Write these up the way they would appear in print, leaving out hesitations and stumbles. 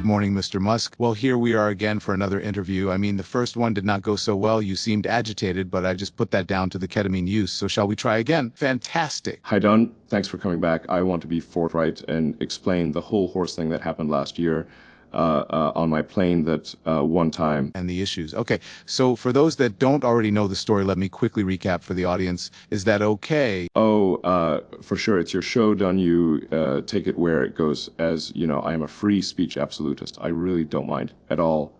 Good morning, Mr. Musk. Well, here we are again for another interview. I mean, the first one did not go so well. You seemed agitated, but I just put that down to the ketamine use. So shall we try again? Fantastic. Hi, Don. Thanks for coming back. I want to be forthright and explain the whole horse thing that happened last year on my plane that one time. And the issues. Okay, so for those that don't already know the story, let me quickly recap for the audience. Is that okay? Oh, for sure. It's your show, Don. You take it where it goes. As you know, I am a free speech absolutist. I really don't mind at all.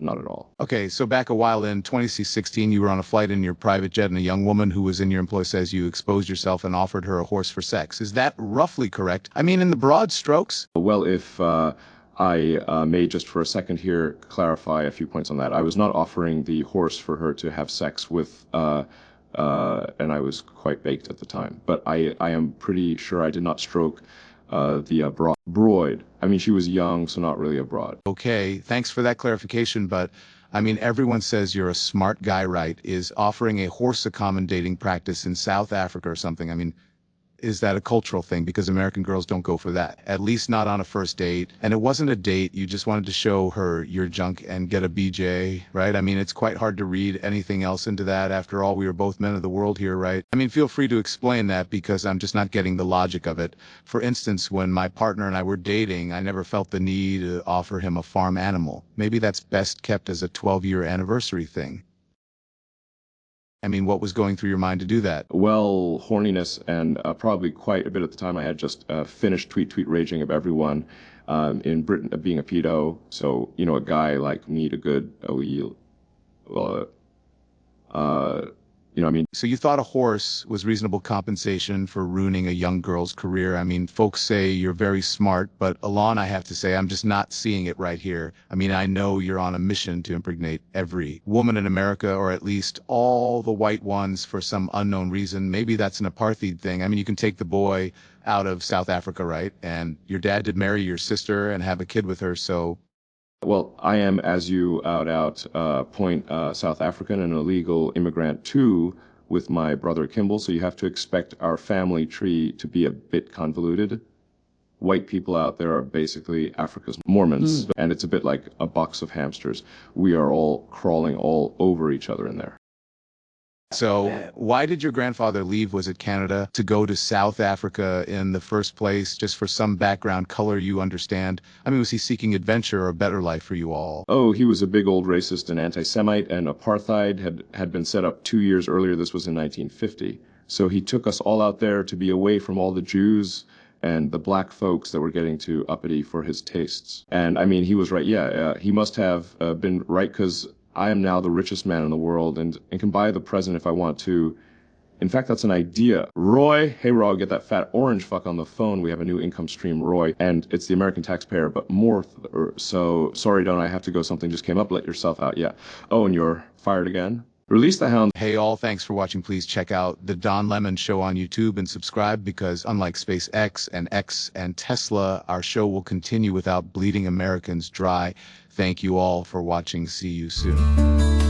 Not at all. Okay, so back a while in 2016, you were on a flight in your private jet and a young woman who was in your employ says you exposed yourself and offered her a horse for sex. Is that roughly correct? I mean, in the broad strokes? Well, if I may just for a second here clarify a few points on that. I was not offering the horse for her to have sex with, and I was quite baked at the time. But I am pretty sure I did not stroke the broad. I mean, she was young, so not really a broad. Okay, thanks for that clarification, but I mean, everyone says you're a smart guy, right? Is offering a horse accommodating practice in South Africa or something? I mean, is that a cultural thing? Because American girls don't go for that, at least not on a first date. And it wasn't a date, you just wanted to show her your junk and get a BJ, right? I mean, it's quite hard to read anything else into that. After all, we are both men of the world here, right? I mean, feel free to explain that because I'm just not getting the logic of it. For instance, when my partner and I were dating, I never felt the need to offer him a farm animal. Maybe that's best kept as a 12-year anniversary thing. I mean, what was going through your mind to do that? Well, horniness and probably quite a bit at the time. I had just finished tweet raging of everyone in Britain being a pedo. So, you know, a guy like me to good, you know, I mean. So you thought a horse was reasonable compensation for ruining a young girl's career. I mean, folks say you're very smart, but Elon, I have to say, I'm just not seeing it right here. I mean, I know you're on a mission to impregnate every woman in America, or at least all the white ones for some unknown reason. Maybe that's an apartheid thing. I mean, you can take the boy out of South Africa, right? And your dad did marry your sister and have a kid with her, so... Well, I am, as you point, South African and a legal immigrant too, with my brother Kimball, so you have to expect our family tree to be a bit convoluted. White people out there are basically Africa's Mormons, and it's a bit like a box of hamsters. We are all crawling all over each other in there. So why did your grandfather leave, was it Canada, to go to South Africa in the first place, just for some background color you understand? I mean, was he seeking adventure or a better life for you all? Oh, he was a big old racist and anti-Semite, and apartheid had been set up 2 years earlier. This was in 1950. So he took us all out there to be away from all the Jews and the black folks that were getting too uppity for his tastes. And I mean, he was right. Yeah, he must have been right, because I am now the richest man in the world and can buy the president if I want to. In fact, that's an idea. Roy, hey Roy, get that fat orange fuck on the phone. We have a new income stream, Roy, and it's the American taxpayer, but more. So sorry, don't I have to go? Something just came up. Let yourself out. Yeah. Oh, and you're fired again? Release the hound. Hey all, thanks for watching. Please check out the Don Lemon Show on YouTube and subscribe, because unlike SpaceX and X and Tesla, our show will continue without bleeding Americans dry. Thank you all for watching. See you soon.